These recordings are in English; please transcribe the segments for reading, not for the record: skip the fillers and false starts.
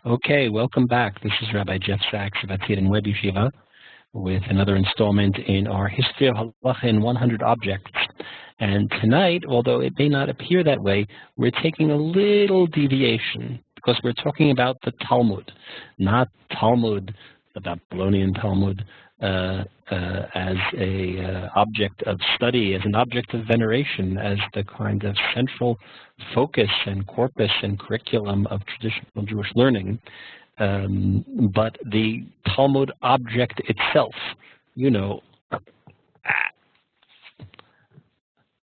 Okay, welcome back. This is Rabbi Jeff Saks of Web Yeshiva with another installment in our History of Halacha in 100 Objects. And tonight, although it may not appear that way, we're taking a little deviation because we're talking about the Talmud, not Talmud, the Babylonian Talmud, as a object of study, as an object of veneration, as the kind of central focus and corpus and curriculum of traditional Jewish learning, but the Talmud object itself, you know,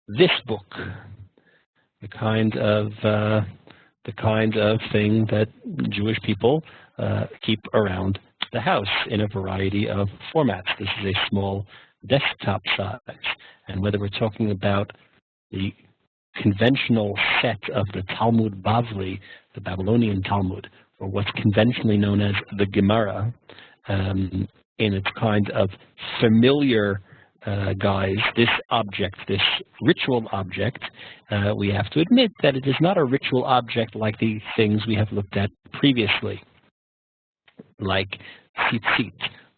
this book, the kind of thing that Jewish people keep around the house in a variety of formats. This is a small desktop size, and whether we're talking about the conventional set of the Talmud Bavli, the Babylonian Talmud, or what's conventionally known as the Gemara, in its kind of familiar guise, this object, this ritual object, we have to admit that it is not a ritual object like the things we have looked at previously, like tzitzit,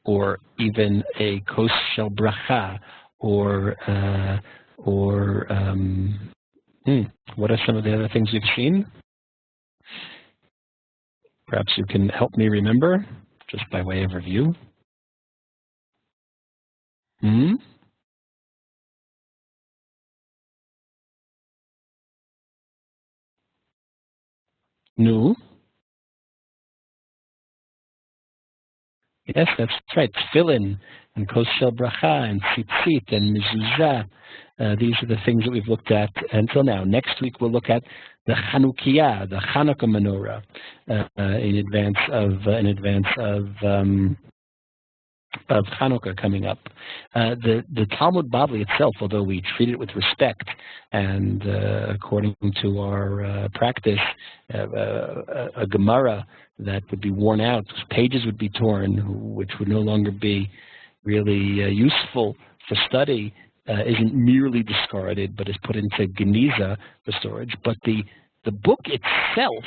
or even a kos shel bracha, or what are some of the other things we've seen? Perhaps you can help me remember, just by way of review. No. Yes, that's right. Tefillin and kos shel bracha and tzitzit and mezuzah. These are the things that we've looked at until now. Next week we'll look at the Chanukiah, the Hanukkah menorah, in advance of Hanukkah coming up. The Talmud Bavli itself, although we treat it with respect and according to our practice, a Gemara that would be worn out, pages would be torn, which would no longer be really useful for study, isn't merely discarded, but is put into Geniza for storage. But the book itself,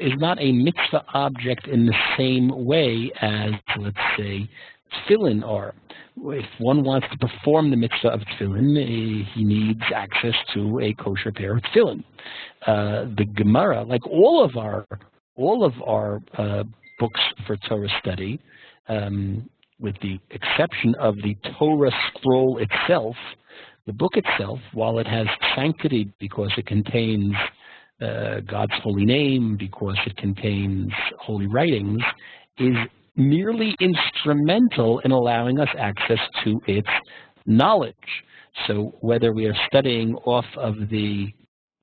is not a mitzvah object in the same way as, let's say, tefillin are. If one wants to perform the mitzvah of tefillin, he needs access to a kosher pair of tefillin. The Gemara, like all of our books for Torah study, with the exception of the Torah scroll itself, the book itself, while it has sanctity because it contains God's holy name, because it contains holy writings, is merely instrumental in allowing us access to its knowledge. So whether we are studying off of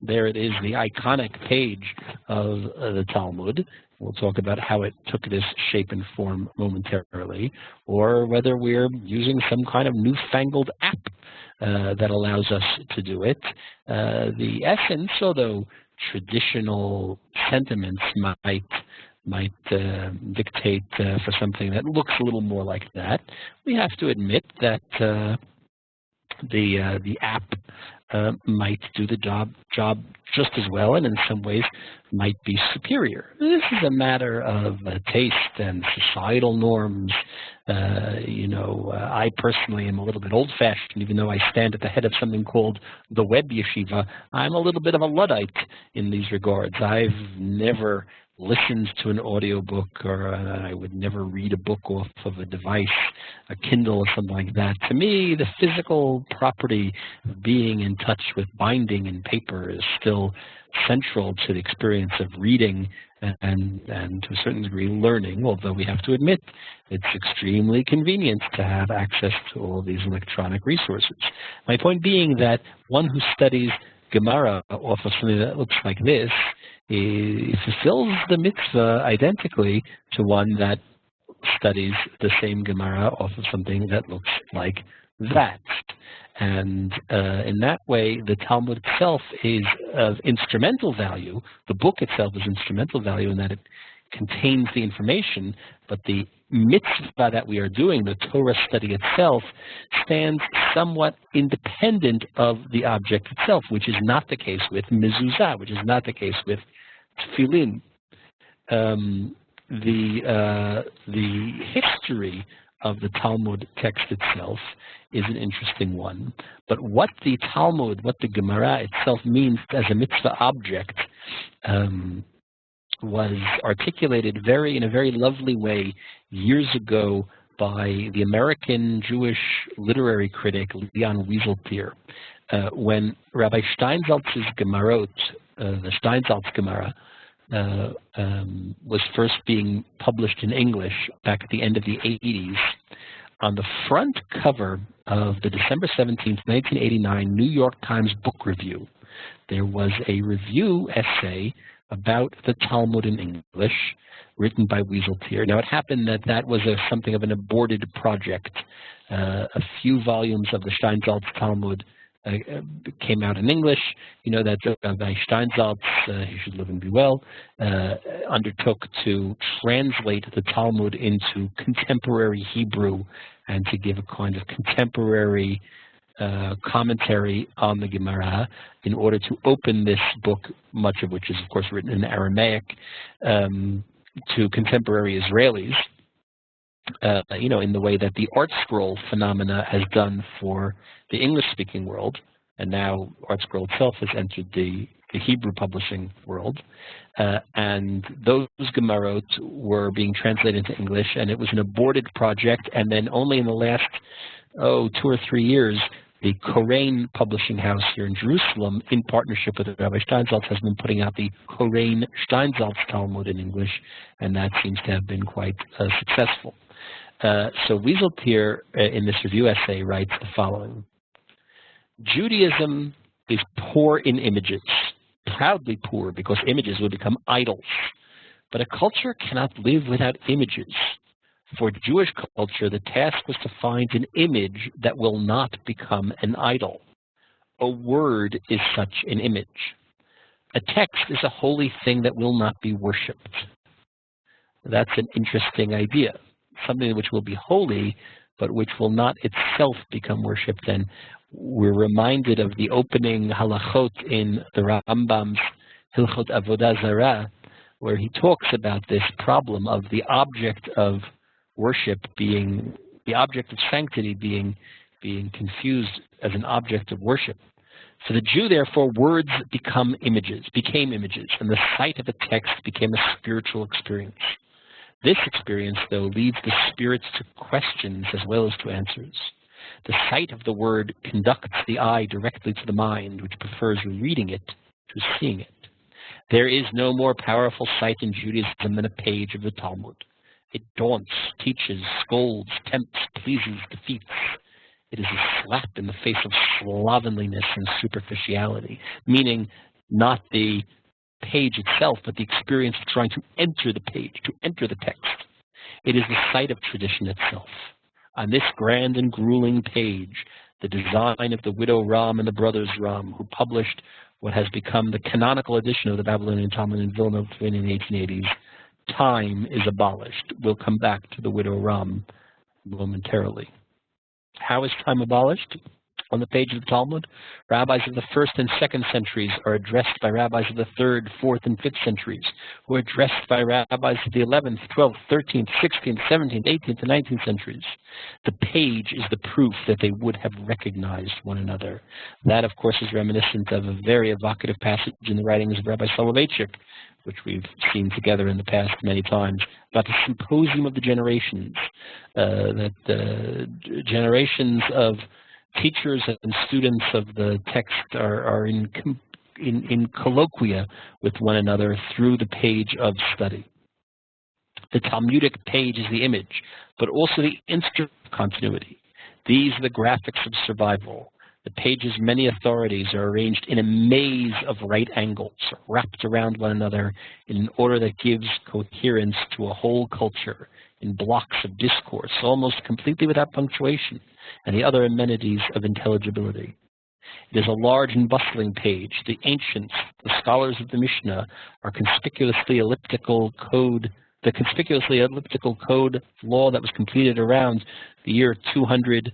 there it is, the iconic page of the Talmud, we'll talk about how it took this shape and form momentarily, or whether we're using some kind of newfangled app that allows us to do it. The essence, although traditional sentiments might dictate for something that looks a little more like that, we have to admit that the app might do the job just as well, and in some ways might be superior. This is a matter of taste and societal norms. I personally am a little bit old-fashioned, even though I stand at the head of something called the WebYeshiva. I'm a little bit of a Luddite in these regards. I've never listened to an audiobook, or I would never read a book off of a device, a Kindle or something like that. To me, the physical property of being in touch with binding and paper is still central to the experience of reading and to a certain degree learning, although we have to admit it's extremely convenient to have access to all these electronic resources. My point being that one who studies Gemara off of something that looks like this, he fulfills the mitzvah identically to one that studies the same Gemara off of something that looks like that. And in that way, the Talmud itself is of instrumental value. The book itself is instrumental value in that it contains the information, but the mitzvah that we are doing, the Torah study itself, stands somewhat independent of the object itself, which is not the case with mezuzah, which is not the case with tefillin. the history of the Talmud text itself is an interesting one. But what the Talmud, what the Gemara itself means as a mitzvah object was articulated in a very lovely way years ago by the American Jewish literary critic Leon Wieseltier. When Rabbi Steinsaltz's Gemarot, the Steinsaltz Gemara, was first being published in English back at the end of the 80s, on the front cover of the December 17th, 1989 New York Times Book Review, there was a review essay about the Talmud in English, written by Wieseltier. Now, it happened that was something of an aborted project. A few volumes of the Steinsaltz Talmud came out in English. You know that Rabbi Steinsaltz, he should live and be well, undertook to translate the Talmud into contemporary Hebrew and to give a kind of contemporary commentary on the Gemara in order to open this book, much of which is, of course, written in Aramaic, to contemporary Israelis, in the way that the art scroll phenomena has done for the English-speaking world, and now art scroll itself has entered the Hebrew publishing world, and those Gemarot were being translated into English, and it was an aborted project, and then only in the last, 2 or 3 years, the Koren publishing house here in Jerusalem, in partnership with Rabbi Steinsaltz, has been putting out the Koren Steinsaltz Talmud in English, and that seems to have been quite successful. So Wieseltier, in this review essay, writes the following: Judaism is poor in images, proudly poor, because images would become idols. But a culture cannot live without images. For Jewish culture, the task was to find an image that will not become an idol. A word is such an image. A text is a holy thing that will not be worshipped. That's an interesting idea. Something which will be holy, but which will not itself become worshipped. And we're reminded of the opening halachot in the Rambam's Hilchot Avodah Zarah, where he talks about this problem of the object of worship being, the object of sanctity being confused as an object of worship. For the Jew, therefore, words became images, and the sight of a text became a spiritual experience. This experience, though, leads the spirits to questions as well as to answers. The sight of the word conducts the eye directly to the mind, which prefers reading it to seeing it. There is no more powerful sight in Judaism than a page of the Talmud. It daunts, teaches, scolds, tempts, pleases, defeats. It is a slap in the face of slovenliness and superficiality, meaning not the page itself, but the experience of trying to enter the page, to enter the text. It is the sight of tradition itself. On this grand and grueling page, the design of the widow Ram and the brothers Ram, who published what has become the canonical edition of the Babylonian Talmud in Vilna in the 1880s, time is abolished. We'll come back to the widow Ram momentarily. How is time abolished? On the page of the Talmud, rabbis of the 1st and 2nd centuries are addressed by rabbis of the 3rd, 4th, and 5th centuries, who are addressed by rabbis of the 11th, 12th, 13th, 16th, 17th, 18th, and 19th centuries. The page is the proof that they would have recognized one another. That, of course, is reminiscent of a very evocative passage in the writings of Rabbi Soloveitchik, which we've seen together in the past many times, about the symposium of the generations, that the generations of teachers and students of the text are in colloquia with one another through the page of study. The Talmudic page is the image, but also the instrument of continuity. These are the graphics of survival. The page's many authorities are arranged in a maze of right angles, wrapped around one another in an order that gives coherence to a whole culture, in blocks of discourse, almost completely without punctuation, and the other amenities of intelligibility. It is a large and bustling page. The ancients, the scholars of the Mishnah, are the conspicuously elliptical code law that was completed around the year 200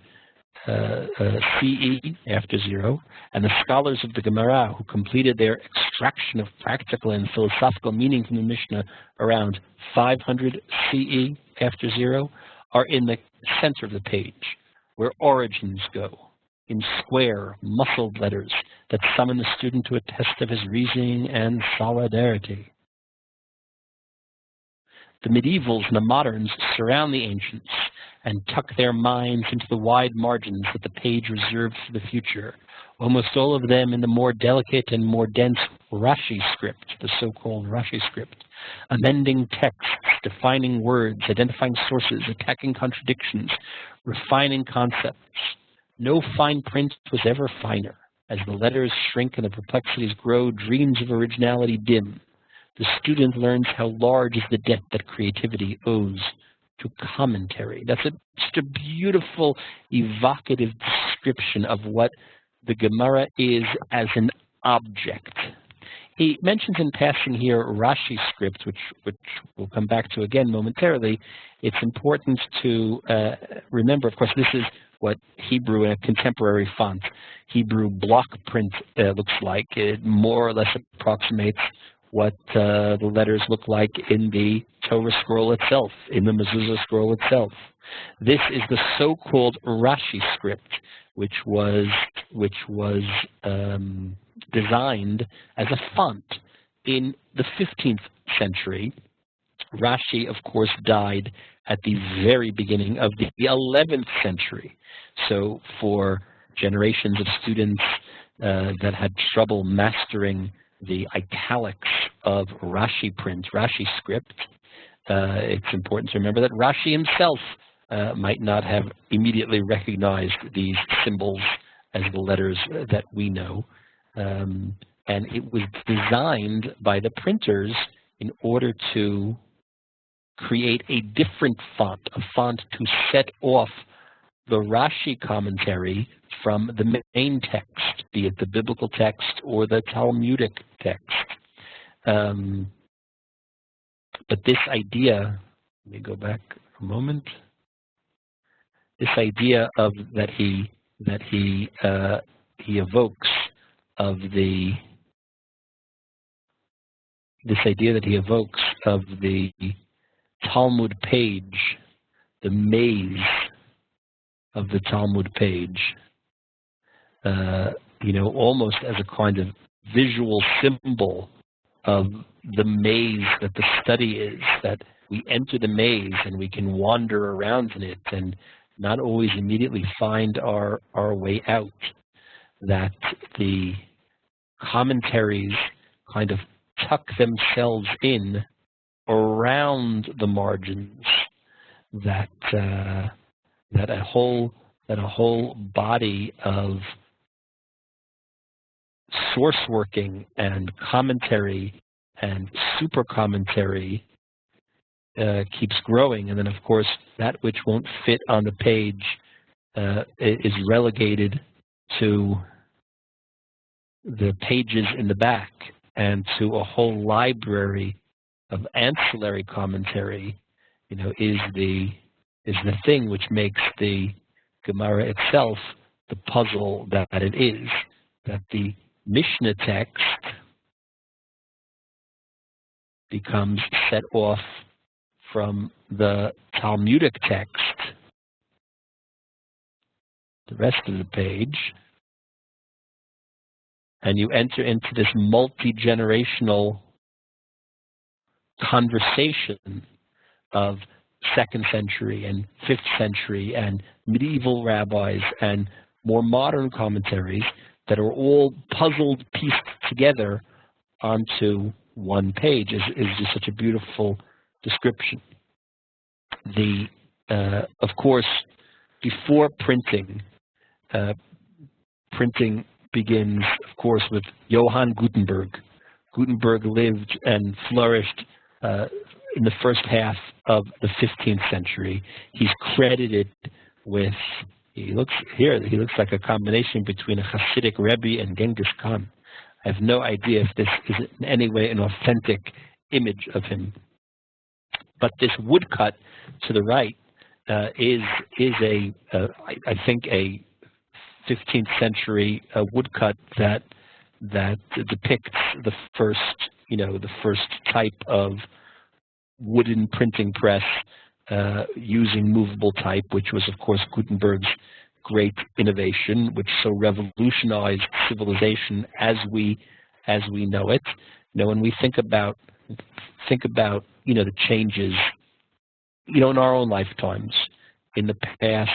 CE after 0, and the scholars of the Gemara who completed their extraction of practical and philosophical meaning from the Mishnah around 500 CE after 0 are in the center of the page, where origins go, in square, muscled letters that summon the student to a test of his reasoning and solidarity. The medievals and the moderns surround the ancients and tuck their minds into the wide margins that the page reserved for the future, almost all of them in the more delicate and more dense Rashi script, the so-called Rashi script, amending texts, defining words, identifying sources, attacking contradictions, refining concepts. No fine print was ever finer. As the letters shrink and the perplexities grow, dreams of originality dim. The student learns how large is the debt that creativity owes to commentary. That's just a beautiful, evocative description of what the Gemara is as an object. He mentions in passing here Rashi script, which we'll come back to again momentarily. It's important to remember, of course, this is what Hebrew in a contemporary font, Hebrew block print looks like. It more or less approximates what the letters look like in the Torah scroll itself, in the mezuzah scroll itself. This is the so-called Rashi script, which was designed as a font in the 15th century. Rashi, of course, died at the very beginning of the 11th century. So for generations of students that had trouble mastering the italics of Rashi print, Rashi script, it's important to remember that Rashi himself might not have immediately recognized these symbols as the letters that we know. And it was designed by the printers in order to create a different font, a font to set off the Rashi commentary from the main text, be it the biblical text or the Talmudic text. But this idea, let me go back a moment. This idea of that he evokes of the Talmud page, the maze of the Talmud page, almost as a kind of visual symbol of the maze that the study is, that we enter the maze and we can wander around in it and not always immediately find our way out, that the commentaries kind of tuck themselves in around the margins, that a whole body of source working and commentary and super commentary keeps growing, and then of course that which won't fit on the page is relegated to the pages in the back and to a whole library of ancillary commentary, is the thing which makes the Gemara itself the puzzle that it is, that the Mishnah text becomes set off from the Talmudic text, the rest of the page, and you enter into this multi-generational conversation of 2nd century and 5th century and medieval rabbis and more modern commentaries that are all puzzled, pieced together onto one page is just such a beautiful description. Of course, before printing, printing begins, of course, with Johann Gutenberg. Gutenberg lived and flourished in the first half of the 15th century. He's credited with, he looks like a combination between a Hasidic Rebbe and Genghis Khan. I have no idea if this is in any way an authentic image of him. But this woodcut to the right is I think a 15th century woodcut that depicts the first type of wooden printing press using movable type, which was, of course, Gutenberg's great innovation, which so revolutionized civilization as we know it. When we think about the changes, in our own lifetimes, in the past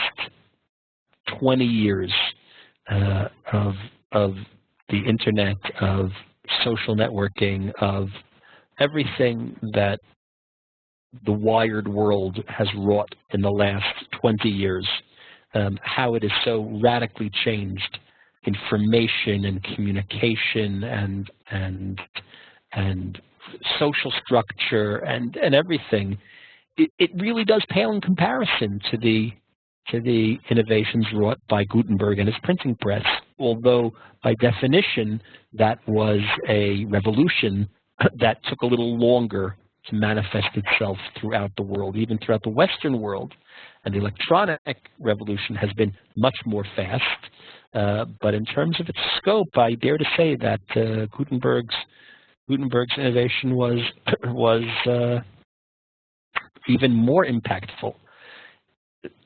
20 years of the internet, of social networking, of everything that the wired world has wrought in the last 20 years, how it has so radically changed information and communication and social structure and everything. It really does pale in comparison to the innovations wrought by Gutenberg and his printing press, although by definition that was a revolution that took a little longer to manifest itself throughout the world, even throughout the Western world. And the electronic revolution has been much more fast. But in terms of its scope, I dare to say that Gutenberg's innovation was even more impactful.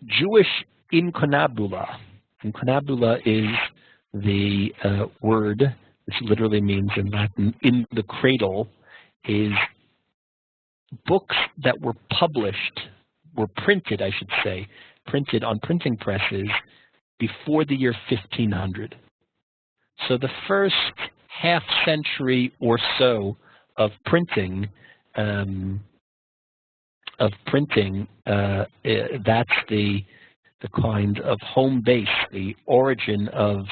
Jewish inconabula. Inconabula is the word, which literally means in Latin, in the cradle, is books that were printed, I should say, printed on printing presses before the year 1500. So the first half century or so of printing, that's the kind of home base, the origin of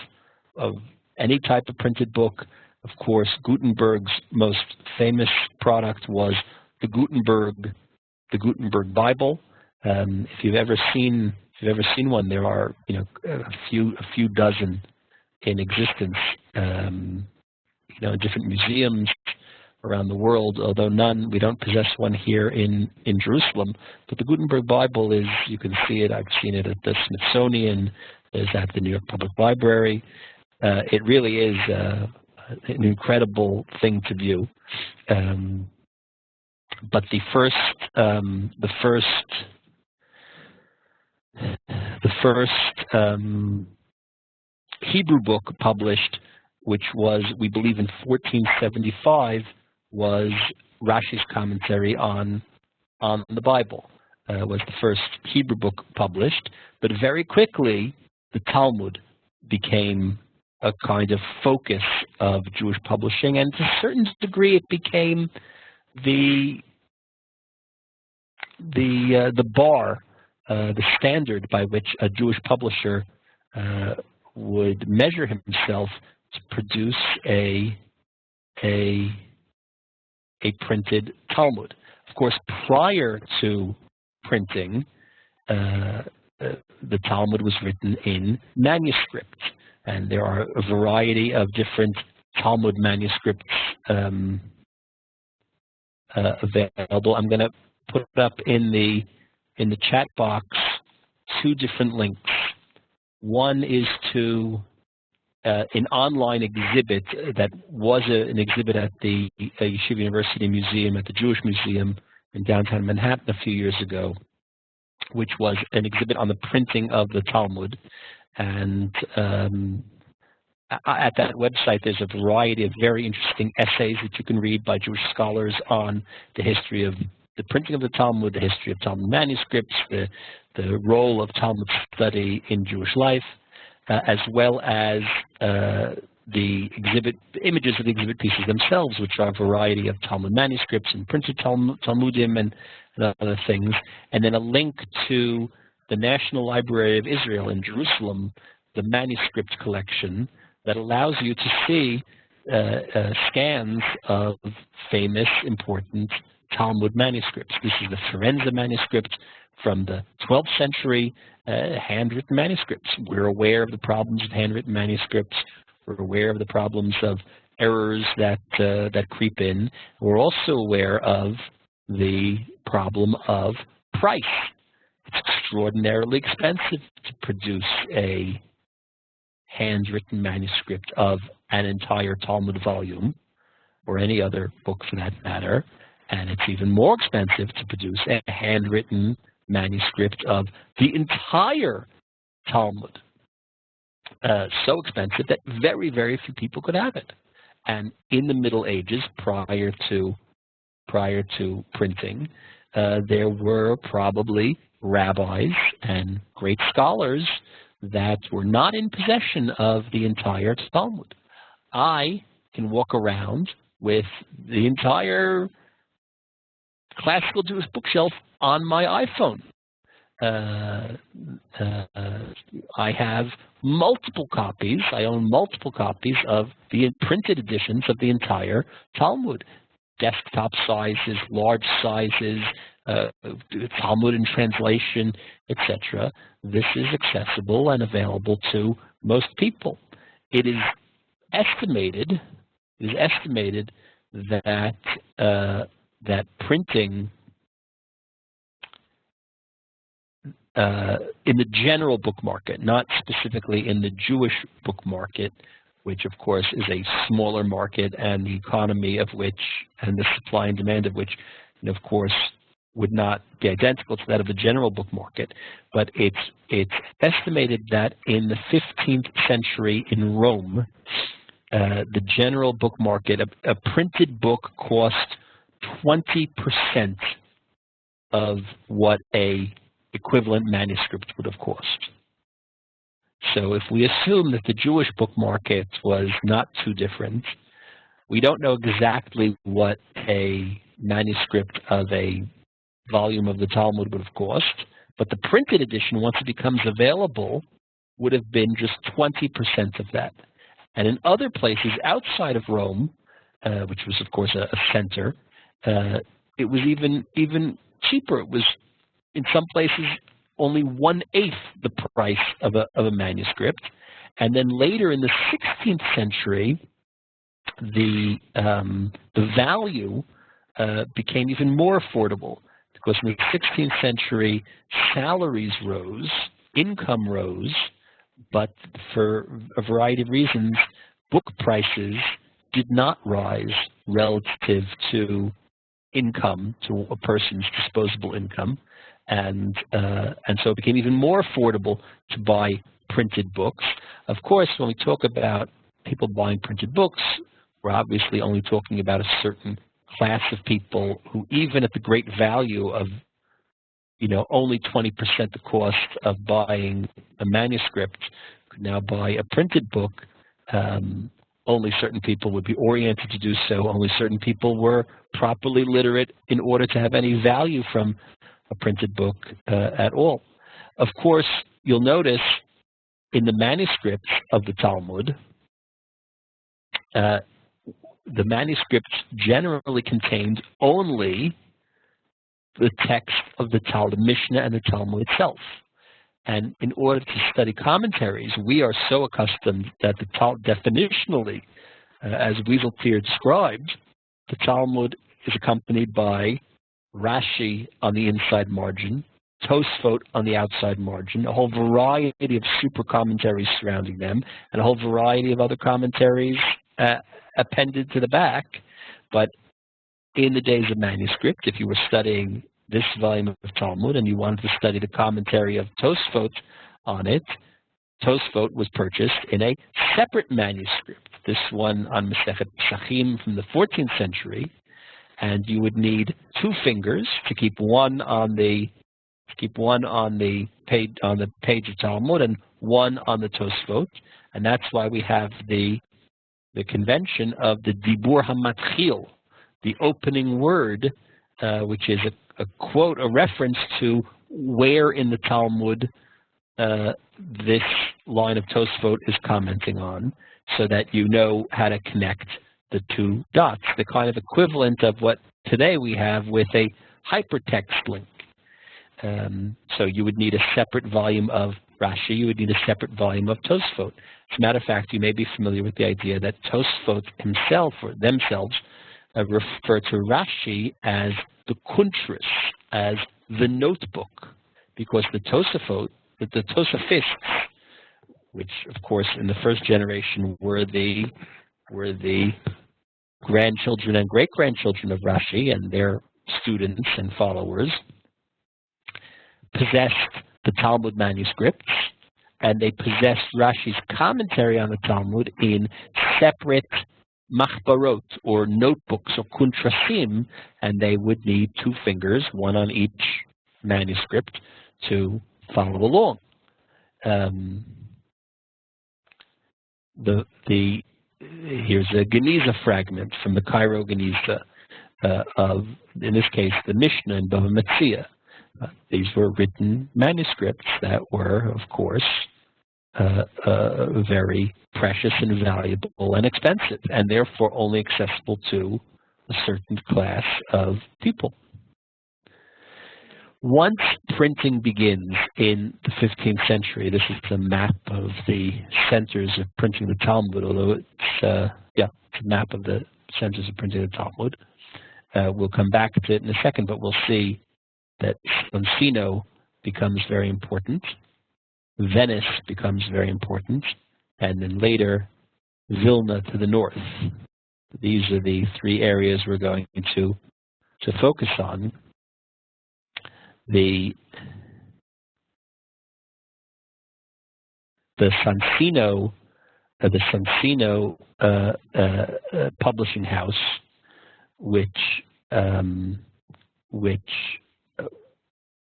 any type of printed book. Of course, Gutenberg's most famous product was the Gutenberg Bible. If you've ever seen one, there are a few dozen in existence, in different museums around the world. Although we don't possess one here in Jerusalem. But the Gutenberg Bible is, you can see it. I've seen it at the Smithsonian. There's at the New York Public Library. It really is an incredible thing to view. But the first Hebrew book published, which was, we believe, in 1475, was Rashi's commentary on the Bible. Was the first Hebrew book published, but very quickly the Talmud became a kind of focus of Jewish publishing, and to a certain degree it became the bar, the standard by which a Jewish publisher would measure himself to produce a printed Talmud. Of course, prior to printing, the Talmud was written in manuscript, and there are a variety of different Talmud manuscripts available. I'm going to put up in the chat box two different links. One is to an online exhibit that was an exhibit at the Yeshiva University Museum, at the Jewish Museum in downtown Manhattan a few years ago, which was an exhibit on the printing of the Talmud. And at that website, there's a variety of very interesting essays that you can read by Jewish scholars on the history of the printing of the Talmud, the history of Talmud manuscripts, the role of Talmud study in Jewish life, as well as the images of the exhibit pieces themselves, which are a variety of Talmud manuscripts and printed Talmudim and other things, and then a link to the National Library of Israel in Jerusalem, the manuscript collection that allows you to see scans of famous, important Talmud manuscripts. This is the Forenza manuscript from the 12th century, handwritten manuscripts. We're aware of the problems of handwritten manuscripts. We're aware of the problems of errors that creep in. We're also aware of the problem of price. It's extraordinarily expensive to produce a handwritten manuscript of an entire Talmud volume, or any other book for that matter, and it's even more expensive to produce a handwritten manuscript of the entire Talmud. So expensive that very, very few people could have it. And in the Middle Ages, prior to printing, there were probably rabbis and great scholars that were not in possession of the entire Talmud. I can walk around with the entire classical Jewish bookshelf on my iPhone. I have multiple copies. I own multiple copies of the printed editions of the entire Talmud. Desktop sizes, large sizes, Talmud in translation, etc. This is accessible and available to most people. It is estimated that that printing in the general book market, not specifically in the Jewish book market, which of course is a smaller market, and the economy of which and the supply and demand of which, of course, would not be identical to that of the general book market. But it's estimated that in the 15th century in Rome, the general book market, a printed book cost 20% of what a equivalent manuscript would have cost. So if we assume that the Jewish book market was not too different, we don't know exactly what a manuscript of a volume of the Talmud would have cost, but the printed edition, once it becomes available, would have been just 20% of that. And in other places outside of Rome, which was of course a center, it was even cheaper. It was in some places only 1/8 the price of a manuscript. And then later in the 16th century, the value became even more affordable, because in the 16th century, salaries rose, income rose, but for a variety of reasons, book prices did not rise relative to income, to a person's disposable income. And so it became even more affordable to buy printed books. Of course, when we talk about people buying printed books, we're obviously only talking about a certain class of people who, even at the great value of, only 20% the cost of buying a manuscript, could now buy a printed book. Only certain people would be oriented to do so. Only certain people were properly literate in order to have any value from a printed book at all. Of course, you'll notice in the manuscripts of the Talmud, the manuscripts generally contained only the text of the Talmud, Mishnah, and the Talmud itself. And in order to study commentaries, we are so accustomed that the Talmud, definitionally, as Wieseltier described, the Talmud is accompanied by Rashi on the inside margin, Tosfot on the outside margin, a whole variety of super commentaries surrounding them, and a whole variety of other commentaries appended to the back. But in the days of manuscript, if you were studying this volume of Talmud and you wanted to study the commentary of Tosfot on it, Tosfot was purchased in a separate manuscript, this one on Masechet Pesachim from the 14th century, and you would need 2 fingers to keep one on the page of Talmud and one on the Tosfot, and that's why we have the convention of the Dibur HaMatchil, the opening word, which is a quote, a reference to where in the Talmud this line of Tosfot is commenting on, so that you know how to connect the 2 dots, the kind of equivalent of what today we have with a hypertext link. So you would need a separate volume of Rashi, you would need a separate volume of Tosfot. As a matter of fact, you may be familiar with the idea that Tosfot himself, or themselves, refer to Rashi as the kuntris, as the notebook, because the Tosafot, the Tosafists, which, of course, in the first generation were the grandchildren and great-grandchildren of Rashi and their students and followers, possessed the Talmud manuscripts, and they possessed Rashi's commentary on the Talmud in separate machbarot, or notebooks, or kuntrasim, and they would need 2 fingers, one on each manuscript, to follow along. Here's a Geniza fragment from the Cairo Geniza of, in this case, the Mishnah and Bava Metzia. These were written manuscripts that were, of course, very precious and valuable and expensive, and therefore only accessible to a certain class of people. Once printing begins in the 15th century, this is a map of the centers of printing the Talmud, although it's a map of the centers of printing the Talmud. We'll come back to it in a second, but we'll see that Soncino becomes very important, Venice becomes very important, and then later Vilna to the north. These are the 3 areas we're going to focus on. The Soncino publishing house, which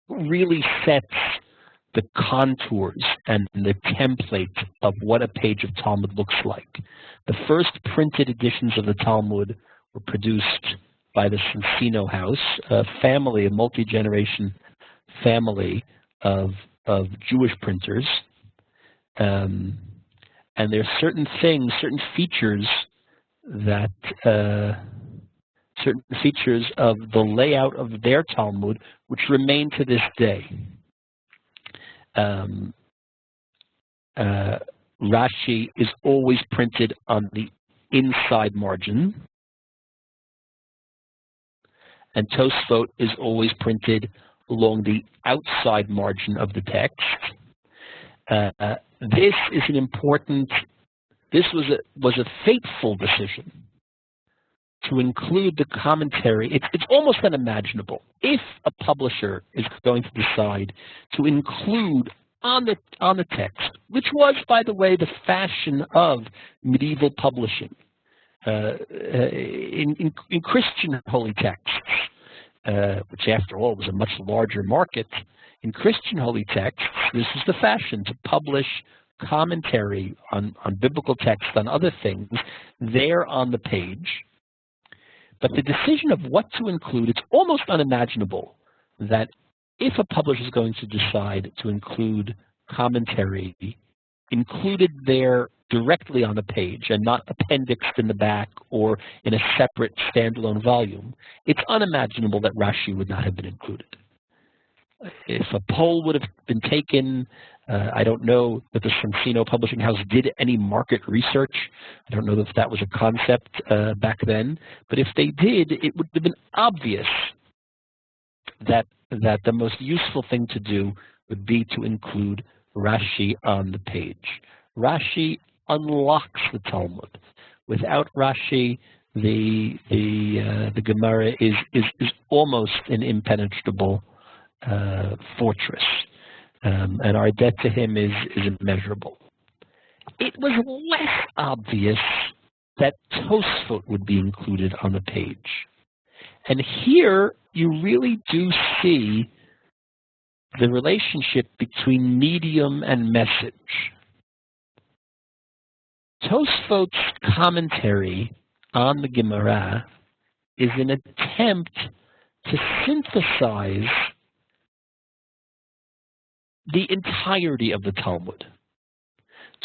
really sets the contours and the template of what a page of Talmud looks like. The first printed editions of the Talmud were produced by the Soncino house, a family, a multi-generation family of Jewish printers. And there are certain things, certain features of the layout of their Talmud which remain to this day. Rashi is always printed on the inside margin, and Tosfot is always printed along the outside margin of the text. This is an important. This was a fateful decision to include the commentary. It's almost unimaginable if a publisher is going to decide to include on the text, which was, by the way, the fashion of medieval publishing in Christian holy texts, which after all was a much larger market. In Christian holy texts, this is the fashion to publish commentary on biblical text, on other things, there on the page. But the decision of what to include, it's almost unimaginable that if a publisher is going to decide to include commentary included there directly on the page and not appendixed in the back or in a separate standalone volume, it's unimaginable that Rashi would not have been included. If a poll would have been taken, I don't know that the Soncino Publishing House did any market research. I don't know if that was a concept back then. But if they did, it would have been obvious that the most useful thing to do would be to include Rashi on the page. Rashi unlocks the Talmud. Without Rashi, the Gemara is almost an impenetrable fortress. And our debt to him is immeasurable. It was less obvious that Tosfot would be included on the page. And here you really do see the relationship between medium and message. Tosfot's commentary on the Gemara is an attempt to synthesize the entirety of the Talmud,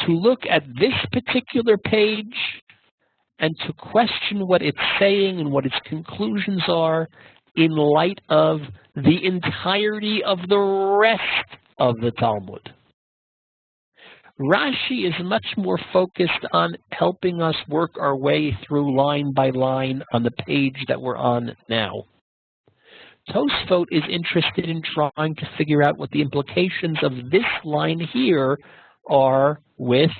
to look at this particular page and to question what it's saying and what its conclusions are in light of the entirety of the rest of the Talmud. Rashi is much more focused on helping us work our way through line by line on the page that we're on now. Tosfot is interested in trying to figure out what the implications of this line here are with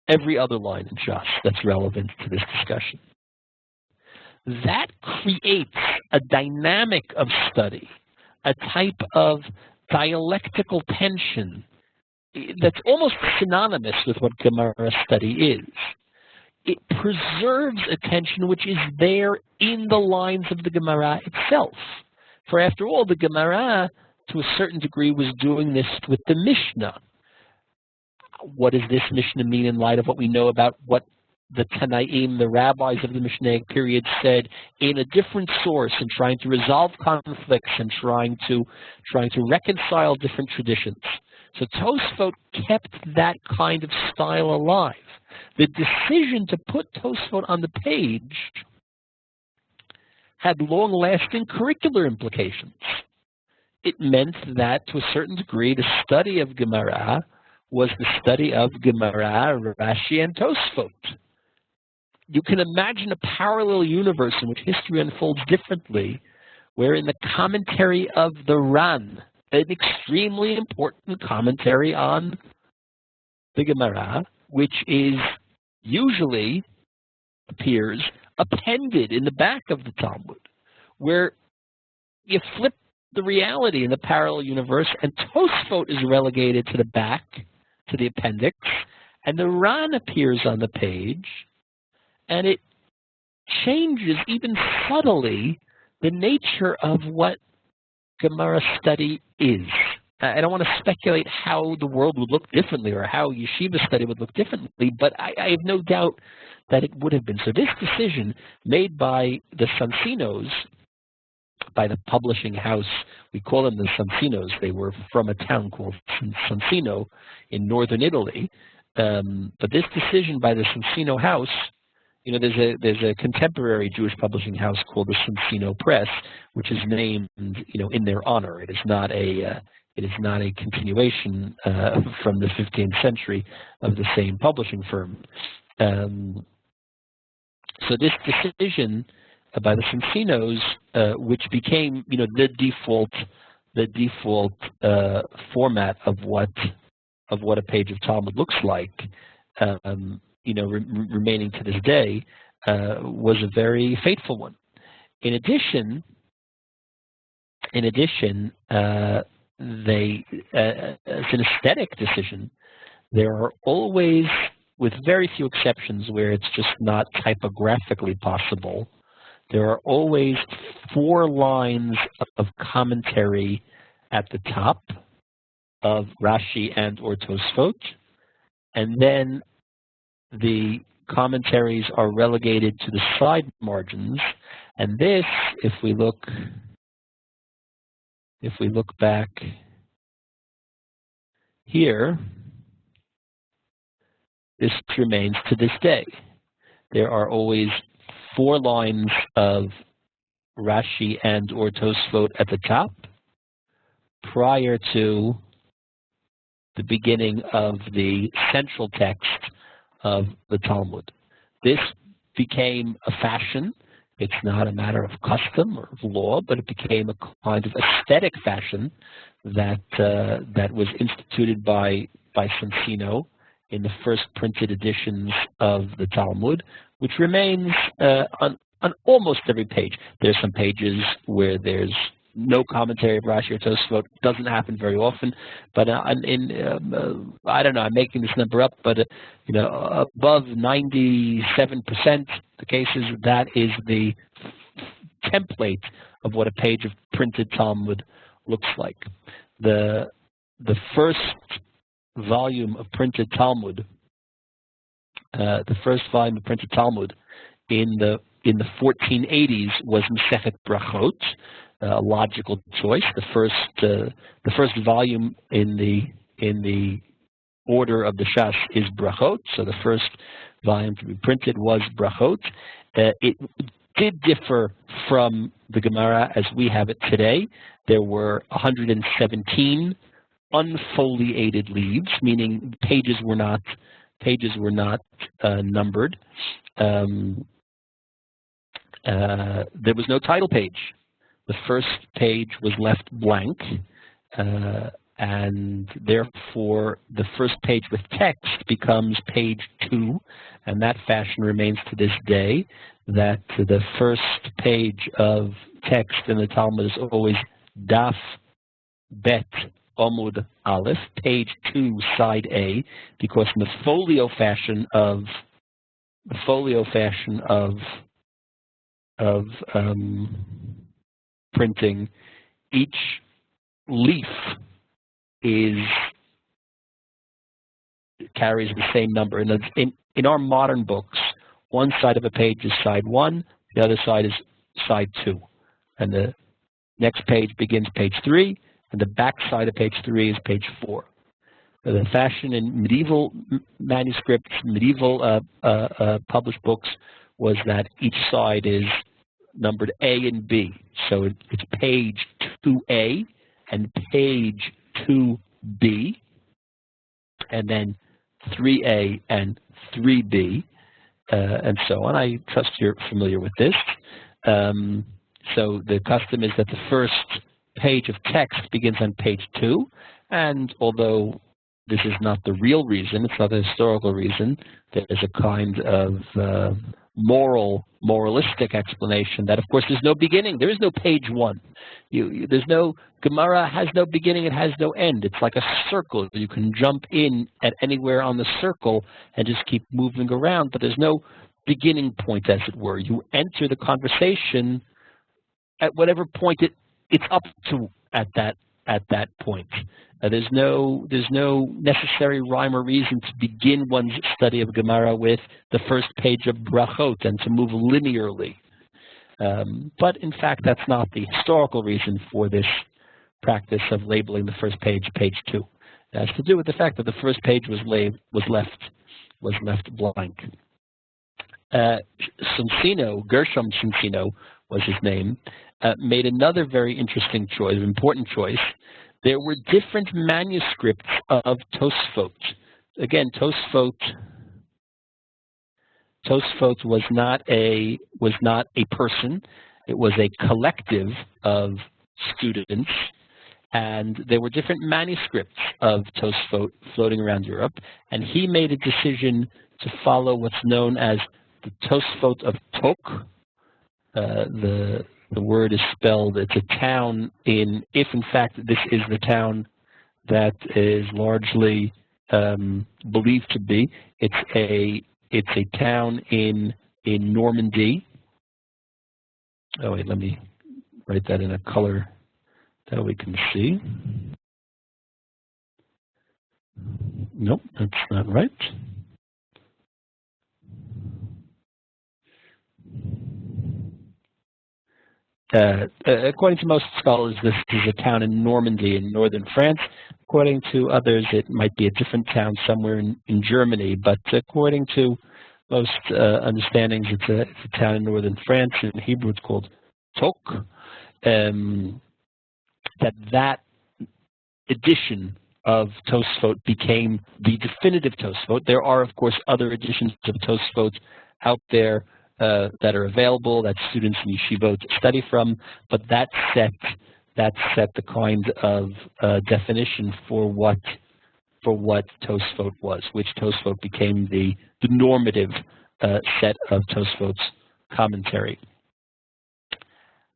every other line in Shas that's relevant to this discussion. That creates a dynamic of study, a type of dialectical tension that's almost synonymous with what Gemara study is. It preserves a tension which is there in the lines of the Gemara itself. For after all, the Gemara, to a certain degree, was doing this with the Mishnah. What does this Mishnah mean in light of what we know about what the Tanaim, the rabbis of the Mishnaic period, said in a different source, and trying to resolve conflicts and trying to reconcile different traditions? So Tosfot kept that kind of style alive. The decision to put Tosfot on the page had long-lasting curricular implications. It meant that, to a certain degree, the study of Gemara was the study of Gemara, Rashi, and Tosfot. You can imagine a parallel universe in which history unfolds differently, where in the commentary of the Ran, an extremely important commentary on the Gemara, which is usually appears appended in the back of the Talmud, where you flip the reality in the parallel universe, and Tosfot is relegated to the back, to the appendix, and the Ran appears on the page, and it changes, even subtly, the nature of what Gemara study is. I don't want to speculate how the world would look differently or how yeshiva study would look differently, but I have no doubt that it would have been. So this decision made by the Sansinos, by the publishing house, we call them the Sansinos. They were from a town called Sansino in northern Italy. But this decision by the Sansino house, there's a contemporary Jewish publishing house called the Sansino Press, which is named, in their honor. It is not a continuation from the 15th century of the same publishing firm. So this decision by the Sansinos, which became, the default format of what a page of Talmud looks like, remaining to this day, was a very fateful one. In addition, they, as an aesthetic decision, there are always, with very few exceptions where it's just not typographically possible, there are always 4 lines of commentary at the top of Rashi and or Tosfot, and then the commentaries are relegated to the side margins. And this, if we look back here, this remains to this day. There are always 4 lines of Rashi and or Tosfot at the top prior to the beginning of the central text of the Talmud. This became a fashion. It's not a matter of custom or of law, but it became a kind of aesthetic fashion that was instituted by Sansino in the first printed editions of the Talmud, which remains on almost every page. There's some pages where there's no commentary of Rashi or Tosfot. Doesn't happen very often, but I don't know, I'm making this number up, but above 97% the cases, that is the template of what a page of printed Talmud looks like. The first volume of printed Talmud, in the 1480s was Masechet Brachot. A logical choice. The first volume in the order of the Shas is Brachot, so the first volume to be printed was Brachot. It did differ from the Gemara as we have it today. There were 117 unfoliated leaves, meaning pages were not numbered. There was no title page. The first page was left blank. and therefore the first page with text becomes page 2, and that fashion remains to this day, that the first page of text in the Talmud is always Daf Bet Omud Aleph, page 2, side A, because in the folio fashion of printing, each leaf carries the same number. And in our modern books, one side of a page is side 1, the other side is side 2, and the next page begins page 3, and the back side of page 3 is page 4. The fashion in medieval manuscripts, medieval published books, was that each side is numbered A and B. So it's page 2A and page 2B, and then 3A and 3B, and so on. I trust you're familiar with this. So the custom is that the first page of text begins on page 2, and although this is not the real reason, it's not a historical reason, there is a kind of moralistic explanation that, of course, there's no beginning. There is no page 1. There's no, Gemara has no beginning, it has no end. It's like a circle. You can jump in at anywhere on the circle and just keep moving around, but there's no beginning point, as it were. You enter the conversation at whatever point it's up to at that point. There's no necessary rhyme or reason to begin one's study of Gemara with the first page of brachot and to move linearly. But in fact, that's not the historical reason for this practice of labeling the first page page 2. It has to do with the fact that the first page was left blank. Gershom Soncino was his name, made another very interesting choice, important choice. There were different manuscripts of Tosfot. Again, Tosfot was not a person. It was a collective of students, and there were different manuscripts of Tosfot floating around Europe. And he made a decision to follow what's known as the Tosfot of Tok. The word is spelled, it's a town if in fact this is the town that is largely believed to be, it's a town in Normandy. Oh wait, let me write that in a color that we can see. Nope, that's not right. According to most scholars, this is a town in Normandy in northern France. According to others, it might be a different town somewhere in Germany. But according to most understandings, it's a town in northern France. In Hebrew, it's called Tok. That edition of Tosfot became the definitive Tosfot. There are, of course, other editions of Tosfot out there that are available that students in yeshivot study from, but that set the kind of definition for what Tosfot was, which Tosfot became the normative set of Tosfot's commentary.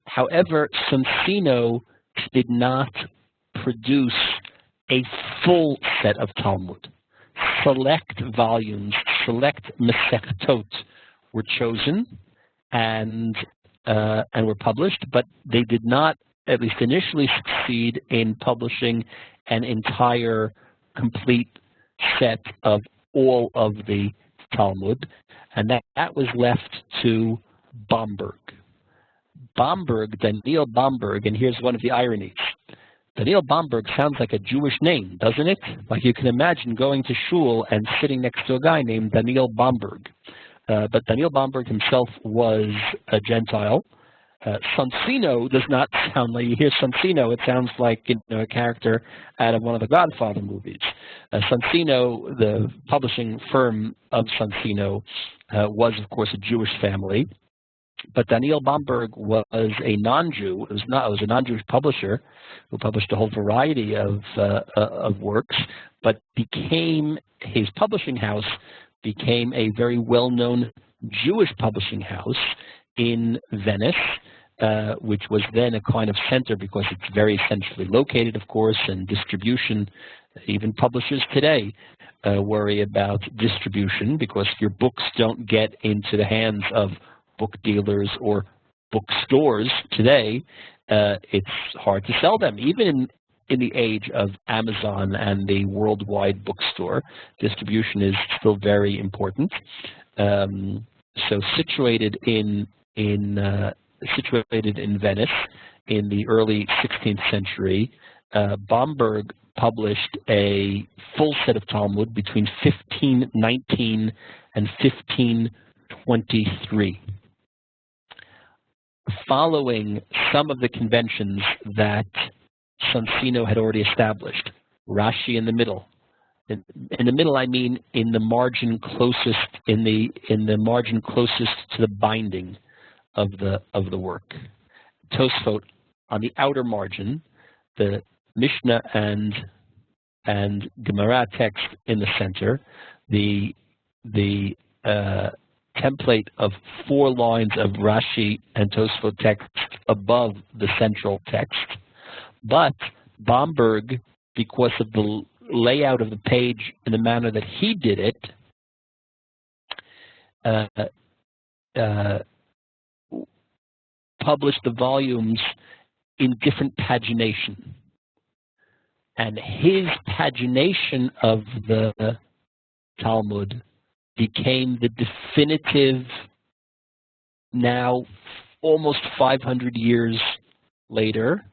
However, Soncino did not produce a full set of Talmud. Select volumes, select Masechtot were chosen and were published, but they did not, at least initially, succeed in publishing an entire, complete set of all of the Talmud, and that was left to Bomberg. Daniel Bomberg, and here's one of the ironies. Daniel Bomberg sounds like a Jewish name, doesn't it? Like you can imagine going to shul and sitting next to a guy named Daniel Bomberg. But Daniel Bomberg himself was a Gentile. Soncino does not sound like, you hear Soncino, it sounds like a character out of one of the Godfather movies. Soncino, the publishing firm of Soncino, was of course a Jewish family. But Daniel Bomberg was a non-Jew. It was a non-Jewish publisher who published a whole variety of works, but his publishing house became a very well-known Jewish publishing house in Venice, which was then a kind of center because it's very centrally located, of course, and distribution. Even publishers today worry about distribution because your books don't get into the hands of book dealers or bookstores today. It's hard to sell them. Even in the age of Amazon and the worldwide bookstore, distribution is still very important. So situated in Venice in the early 16th century, Bomberg published a full set of Talmud between 1519 and 1523. Following some of the conventions that Sonsino had already established, Rashi in the middle. In the middle, I mean in the margin closest to the binding of the work. Tosfot on the outer margin, the Mishnah and Gemara text in the center, the template of 4 lines of Rashi and Tosfot text above the central text. But Bomberg, because of the layout of the page in the manner that he did it, published the volumes in different pagination. And his pagination of the Talmud became the definitive, now almost 500 years later.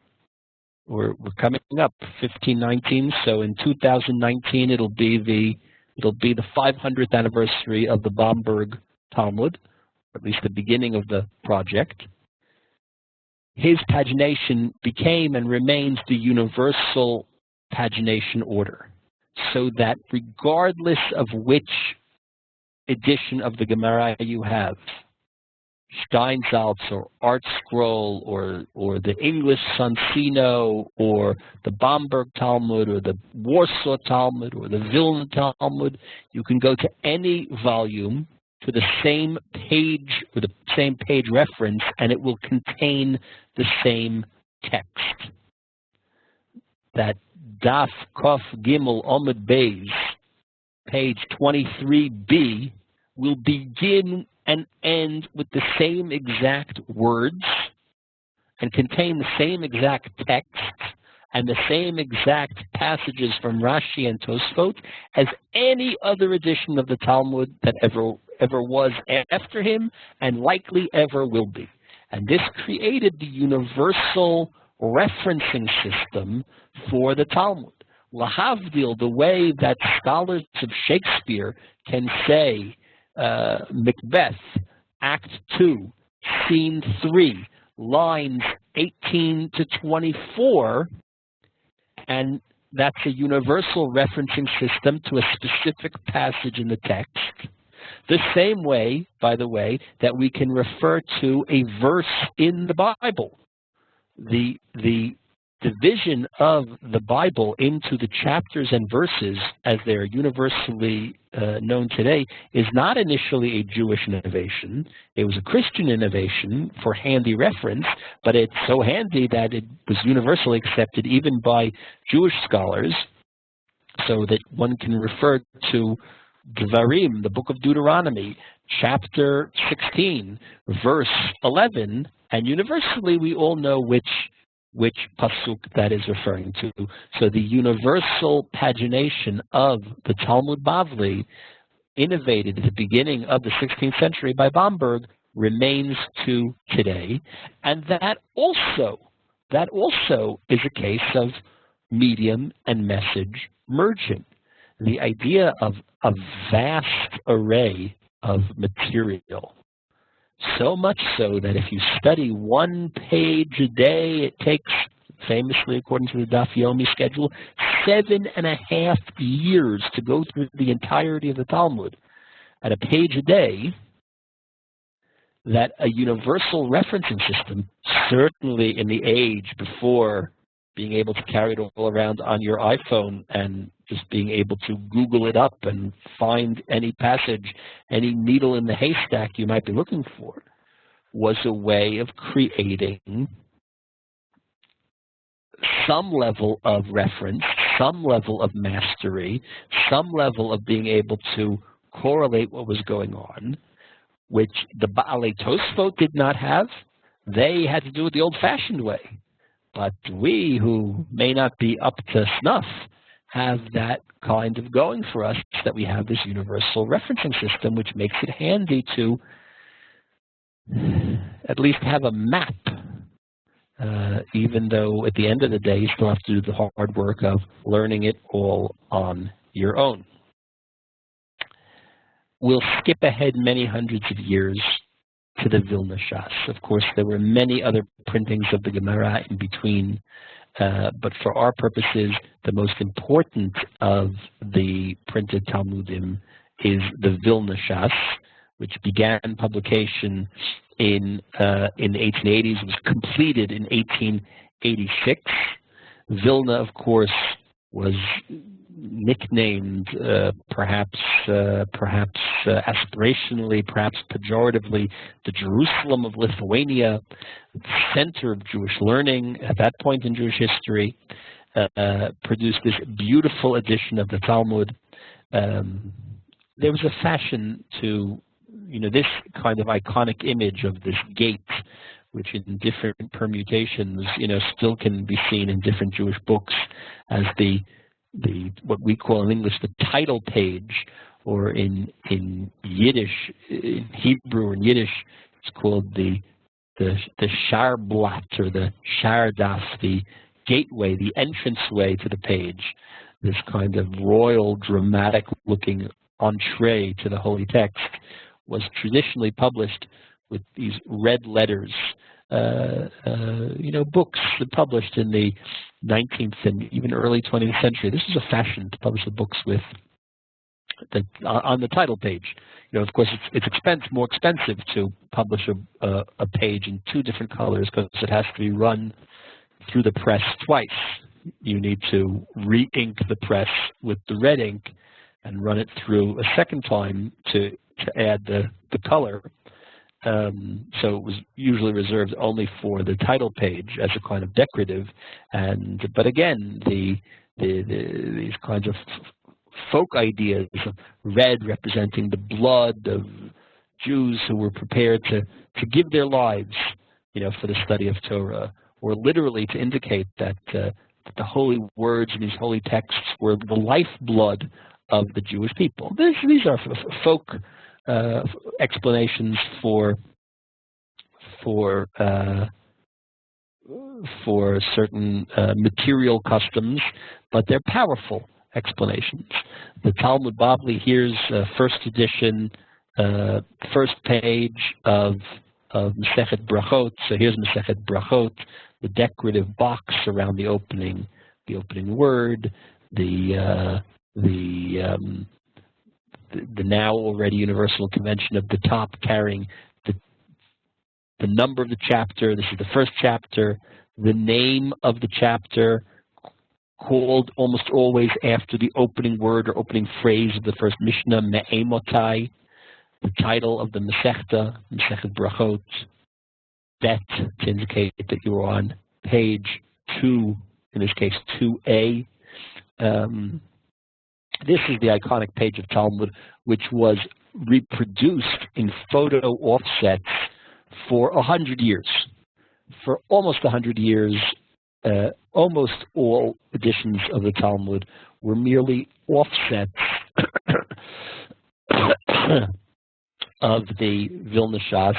We're coming up 1519, so in 2019 it'll be the 500th anniversary of the Bomberg Talmud, or at least the beginning of the project. His pagination became and remains the universal pagination order, so that regardless of which edition of the Gemara you have, Steinsaltz or Art Scroll or the English Sonsino or the Bomberg Talmud or the Warsaw Talmud or the Vilna Talmud, you can go to any volume to the same page or the same page reference and it will contain the same text. That Daf Kof Gimel Omid Beis, page 23b, will begin and end with the same exact words and contain the same exact text and the same exact passages from Rashi and Tosfot as any other edition of the Talmud that ever was after him and likely ever will be. And this created the universal referencing system for the Talmud. Lahavdil, the way that scholars of Shakespeare can say Macbeth, Act 2, Scene 3, lines 18 to 24, and that's a universal referencing system to a specific passage in the text. The same way, by the way, that we can refer to a verse in the Bible. The division of the Bible into the chapters and verses, as they are universally known today, is not initially a Jewish innovation. It was a Christian innovation for handy reference, but it's so handy that it was universally accepted even by Jewish scholars, so that one can refer to Devarim, the book of Deuteronomy, chapter 16, verse 11, and universally we all know which pasuk that is referring to. So the universal pagination of the Talmud Bavli, innovated at the beginning of the 16th century by Bomberg, remains to today. And that also is a case of medium and message merging. The idea of a vast array of material. So much so that if you study 1 page a day, it takes, famously according to the Daf Yomi schedule, 7.5 years to go through the entirety of the Talmud. At a page a day, that a universal referencing system, certainly in the age before being able to carry it all around on your iPhone and just being able to Google it up and find any passage, any needle in the haystack you might be looking for, was a way of creating some level of reference, some level of mastery, some level of being able to correlate what was going on, which the Baalei Tosfot did not have. They had to do it the old-fashioned way. But we, who may not be up to snuff, have that kind of going for us, that we have this universal referencing system, which makes it handy to at least have a map, even though at the end of the day you still have to do the hard work of learning it all on your own. We'll skip ahead many hundreds of years to the Vilna Shas. Of course, there were many other printings of the Gemara in between, but for our purposes, the most important of the printed Talmudim is the Vilna Shas, which began publication in the 1880s, was completed in 1886. Vilna, of course, was nicknamed perhaps aspirationally, perhaps pejoratively, the Jerusalem of Lithuania, the center of Jewish learning at that point in Jewish history, produced this beautiful edition of the Talmud. There was a fashion to, this kind of iconic image of this gate, which in different permutations, still can be seen in different Jewish books as the what we call in English the title page, or in Yiddish, in Hebrew and Yiddish, it's called the sharblat, or the shardaf, the gateway, the entranceway to the page. This kind of royal, dramatic-looking entree to the holy text was traditionally published with these red letters. Books published in the 19th and even early 20th century. This was a fashion to publish the books with on the title page. Of course, it's more expensive to publish a page in two different colors because it has to be run through the press twice. You need to re-ink the press with the red ink and run it through a second time to add the color. So it was usually reserved only for the title page as a kind of decorative, but again, these kinds of folk ideas of red representing the blood of Jews who were prepared to give their lives, for the study of Torah, or literally to indicate that the holy words in these holy texts were the lifeblood of the Jewish people. These are folk explanations for certain material customs, but they're powerful explanations. The Talmud Bavli, here's first edition, first page of Masechet Brachot. So here's Masechet Brachot, the decorative box around the opening word, the now already universal convention of the top carrying the number of the chapter. This is the first chapter. The name of the chapter, called almost always after the opening word or opening phrase of the first Mishnah, Me'emotai. The title of the Masechta, Masechet Brachot, Bet, to indicate that you're on page 2, in this case 2a. This is the iconic page of Talmud, which was reproduced in photo offsets for 100 years. For almost 100 years, almost all editions of the Talmud were merely offsets of the Vilna Shas.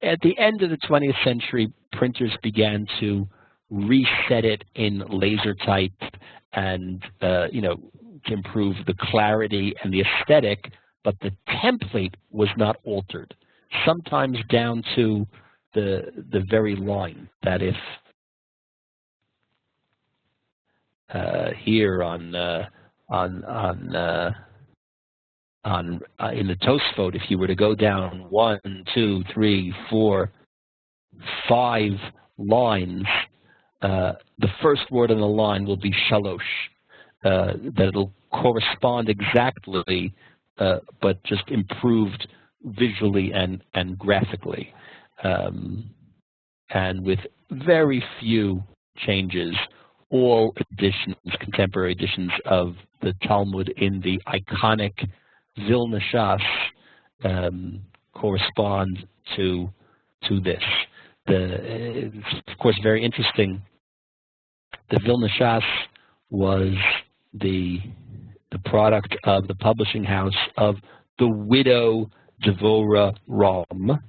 At the end of the 20th century, printers began to reset it in laser type and to improve the clarity and the aesthetic, but the template was not altered. Sometimes down to the very line that if here on in the Tosfot, if you were to go down 1, 2, 3, 4, 5 lines, the first word on the line will be shalosh. That it'll correspond exactly, but just improved visually and graphically, and with very few changes. All editions, contemporary editions of the Talmud in the iconic Vilna Shas correspond to this. It's of course very interesting. The Vilna Shas was the product of the publishing house of the widow Devorah Rom,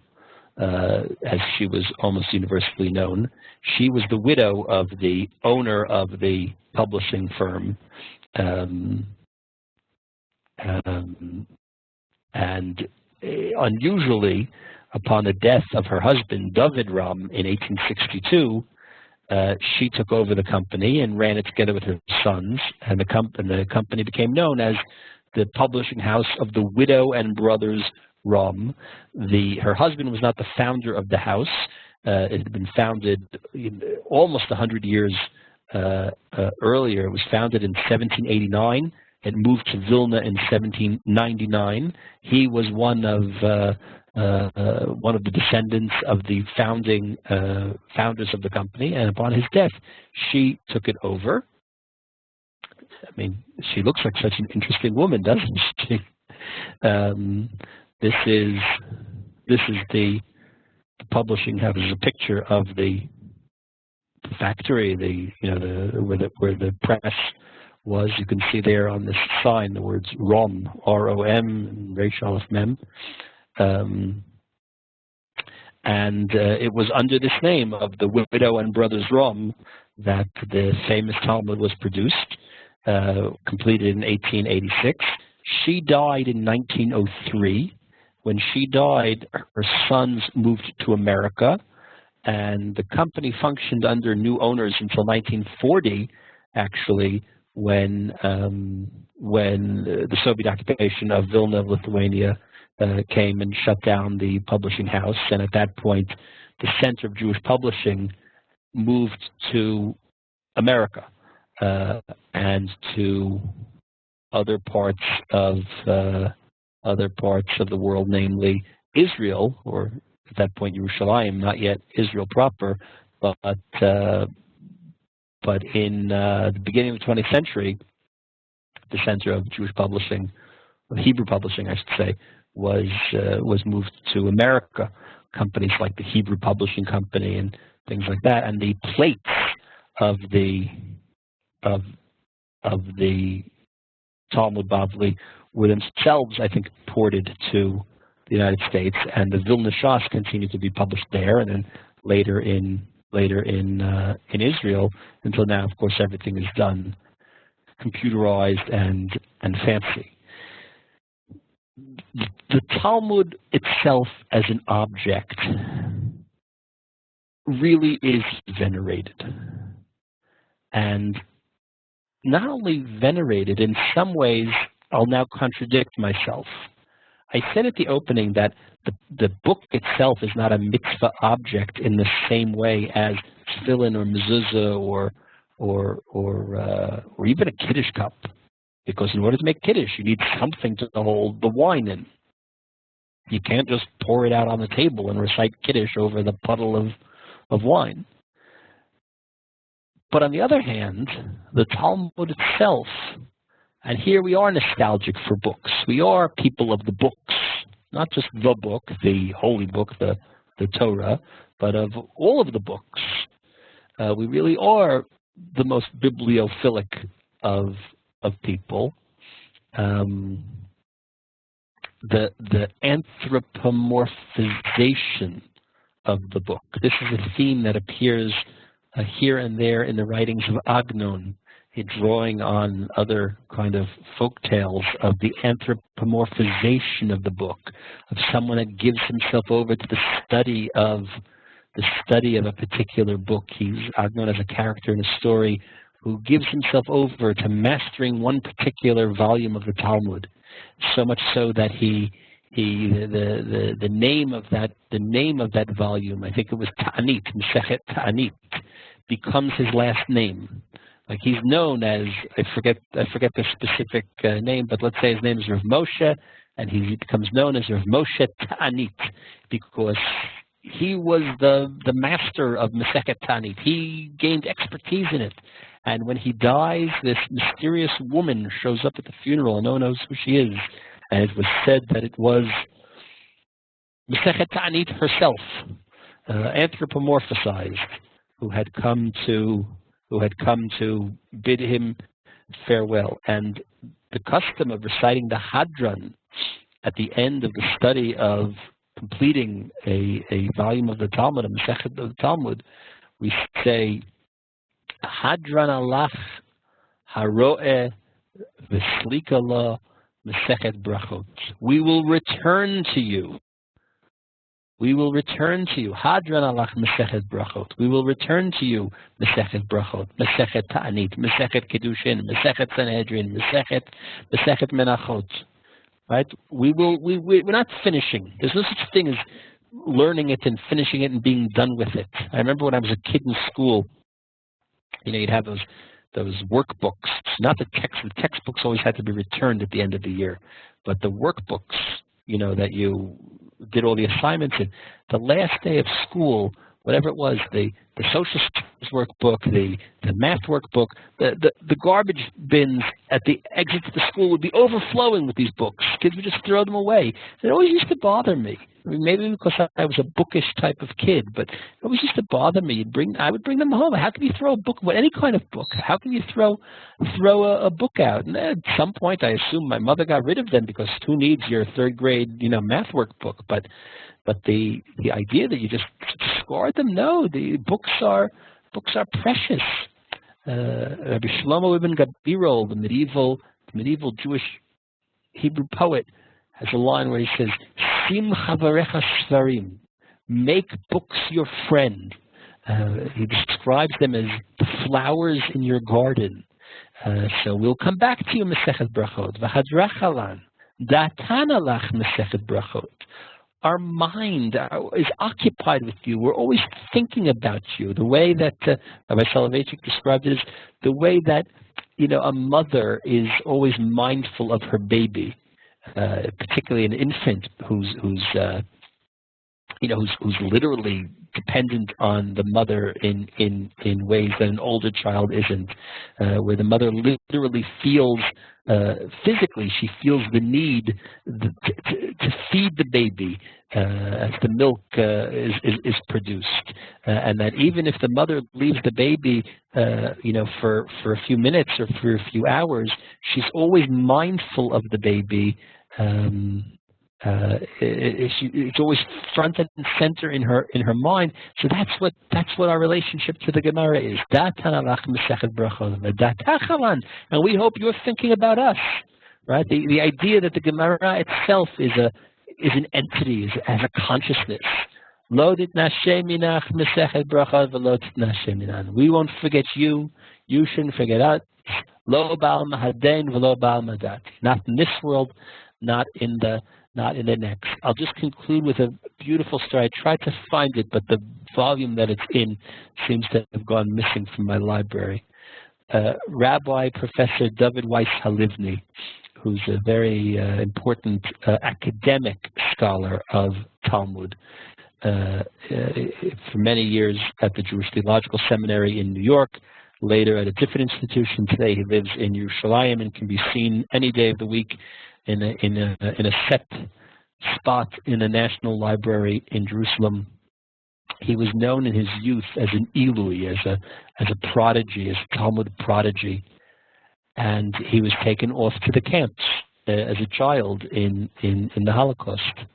as she was almost universally known. She was the widow of the owner of the publishing firm, and unusually, upon the death of her husband, David Rom, in 1862, she took over the company and ran it together with her sons, and the company became known as the publishing house of the widow and brothers Rom. Her husband was not the founder of the house. It had been founded almost 100 years earlier. It was founded in 1789. It moved to Vilna in 1799. He was one of the descendants of the founders of the company, and upon his death, she took it over. I mean, she looks like such an interesting woman, doesn't she? This is the publishing house. This is a picture of the factory, where the press was. You can see there on this sign the words Rom, R-O-M, and Reish Aleph Mem. And it was under this name of the widow and brothers Rom that the famous Talmud was produced, completed in 1886. She died in 1903. When she died, her sons moved to America, and the company functioned under new owners until 1940, actually, when the Soviet occupation of Vilna, Lithuania, came and shut down the publishing house. And at that point, the center of Jewish publishing moved to America and to other parts of the world, namely Israel, or at that point Yerushalayim, not yet Israel proper, but in the beginning of the 20th century, the center of Jewish publishing, Hebrew publishing, I should say, was moved to America. Companies like the Hebrew Publishing Company and things like that, and the plates of the Talmud Bavli were themselves, I think, ported to the United States, and the Vilna Shas continued to be published there, and then later in Israel, until now. Of course, everything is done computerized and fancy. The Talmud itself as an object really is venerated, and not only venerated, in some ways, I'll now contradict myself. I said at the opening that the book itself is not a mitzvah object in the same way as tefillin or mezuzah or even a kiddush cup, because in order to make kiddush, you need something to hold the wine in. You can't just pour it out on the table and recite kiddush over the puddle of wine. But on the other hand, the Talmud itself, and here we are nostalgic for books. We are people of the books, not just the book, the holy book, the Torah, but of all of the books. We really are the most bibliophilic of people. The anthropomorphization of the book. This is a theme that appears here and there in the writings of Agnon, drawing on other kind of folk tales of the anthropomorphization of the book, of someone that gives himself over to the study of a particular book. Agnon as a character in a story who gives himself over to mastering one particular volume of the Talmud. so much so that the name of that volume, I think it was Ta'anit, Mesechet Ta'anit, becomes his last name. Like he's known as, I forget the specific name, but let's say his name is Rav Moshe, and he becomes known as Rav Moshe Ta'anit because he was the master of Mesechet Ta'anit. He gained expertise in it. And when he dies, this mysterious woman shows up at the funeral, and no one knows who she is. And it was said that it was Mesechet Ta'anit herself, anthropomorphized, who had come to bid him farewell. And the custom of reciting the Hadran at the end of the study of completing a volume of the Talmud, a Mesechet of the Talmud, we say, Hadran alach haro'eh v'slika la Mesechet brachot. We will return to you. We will return to you. Hadran alach Mesechet brachot. We will return to you. Mesechet brachot, Mesechet Ta'anit, Mesechet Kedushin, Mesechet Sanhedrin, Mesechet Menachot. Right? We're not finishing. There's no such thing as learning it and finishing it and being done with it. I remember when I was a kid in school, you'd have those workbooks. Not the text. The textbooks always had to be returned at the end of the year, but the workbooks, that you did all the assignments in. The last day of school, whatever it was, the social studies workbook, the math workbook, the garbage bins at the exit to the school would be overflowing with these books. Kids would just throw them away. It always used to bother me. I mean, maybe because I was a bookish type of kid, but it always used to bother me. I would bring them home. How can you throw a book, any kind of book? How can you throw a book out? And at some point, I assume my mother got rid of them because who needs your third grade, math workbook? But the idea that you just discard them, no. The books are precious. Rabbi Shlomo ibn Gabirol, the medieval Jewish Hebrew poet, has a line where he says, Sim chavarecha shvarim, make books your friend. He describes them as the flowers in your garden. So we'll come back to you, Mesechet brachot. V'hadrachalan, datan alach Mesechet brachot. Our mind is occupied with you. We're always thinking about you. The way that Rabbi Soloveitchik described it is the way that a mother is always mindful of her baby. Particularly an infant who's literally dependent on the mother in ways that an older child isn't, where the mother literally feels physically, she feels the need to feed the baby as the milk is produced, and that even if the mother leaves the baby, for a few minutes or for a few hours, she's always mindful of the baby. It's always front and center in her mind. So that's what our relationship to the Gemara is. And we hope you're thinking about us, right? The idea that the Gemara itself is an entity, has a consciousness. We won't forget you. You shouldn't forget us. Not in this world, not in the next. I'll just conclude with a beautiful story. I tried to find it, but the volume that it's in seems to have gone missing from my library. Rabbi Professor David Weiss Halivni, who's a very important academic scholar of Talmud, for many years at the Jewish Theological Seminary in New York, later at a different institution. Today he lives in Yerushalayim and can be seen any day of the week in a set spot in the National Library in Jerusalem. He was known in his youth as an Ilui, as a prodigy, as a Talmud prodigy, and he was taken off to the camps as a child in the Holocaust.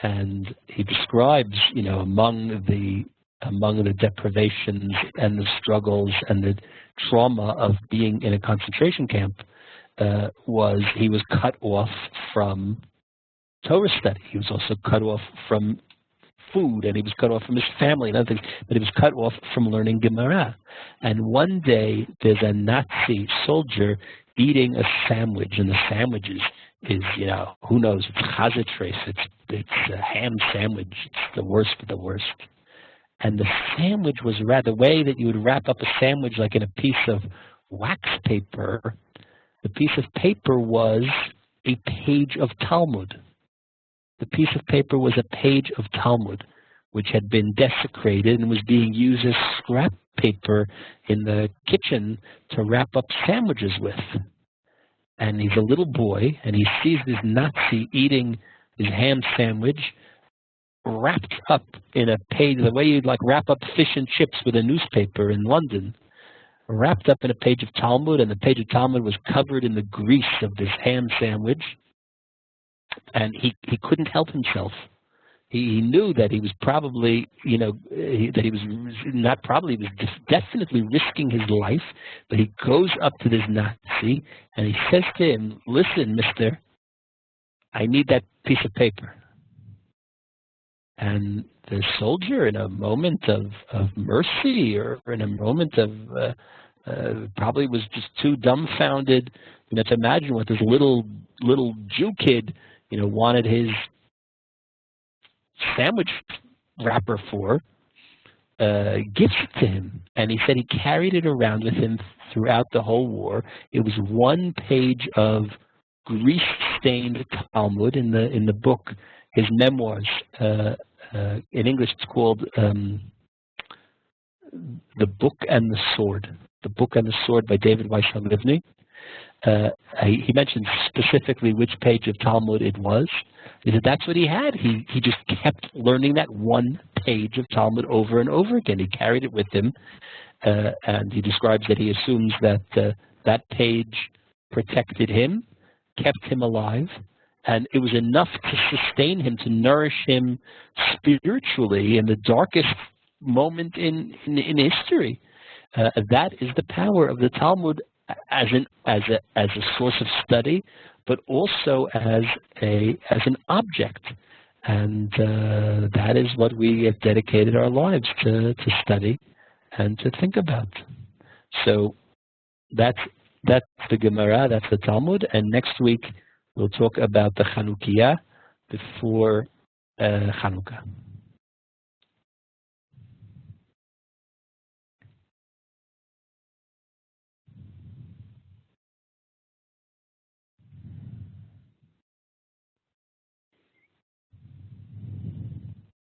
And he describes, among the deprivations and the struggles and the trauma of being in a concentration camp, was he was cut off from Torah study. He was also cut off from food, and he was cut off from his family and other things, but he was cut off from learning Gemara. And one day there's a Nazi soldier eating a sandwich, and the sandwich is is, who knows, it's chazatres, it's a ham sandwich, it's the worst of the worst. And the sandwich was the way that you would wrap up a sandwich like in a piece of wax paper. The piece of paper was a page of Talmud. The piece of paper was a page of Talmud, which had been desecrated and was being used as scrap paper in the kitchen to wrap up sandwiches with. And he's a little boy, and he sees this Nazi eating his ham sandwich wrapped up in a page, the way you'd like wrap up fish and chips with a newspaper in London, wrapped up in a page of Talmud, and the page of Talmud was covered in the grease of this ham sandwich, and he couldn't help himself. He knew that he was probably, that he was not probably, he was definitely risking his life, but he goes up to this Nazi and he says to him, "Listen, mister, I need that piece of paper." And the soldier, in a moment of mercy, or in a moment of probably was just too dumbfounded, to imagine what this little Jew kid, wanted his sandwich wrapper for, gives it to him. And he said he carried it around with him throughout the whole war. It was one page of grease-stained Talmud in the book, his memoirs. In English, it's called The Book and the Sword. The Book and the Sword by David Weiss Halivni. He mentioned specifically which page of Talmud it was. He said that's what he had. He just kept learning that one page of Talmud over and over again. He carried it with him, and he describes that he assumes that that page protected him, kept him alive, and it was enough to sustain him, to nourish him spiritually in the darkest moment in history. That is the power of the Talmud as a source of study, but also as an object, and that is what we have dedicated our lives to study and to think about. So that's the Gemara, that's the Talmud, and next week we'll talk about the Chanukiah before Chanukah.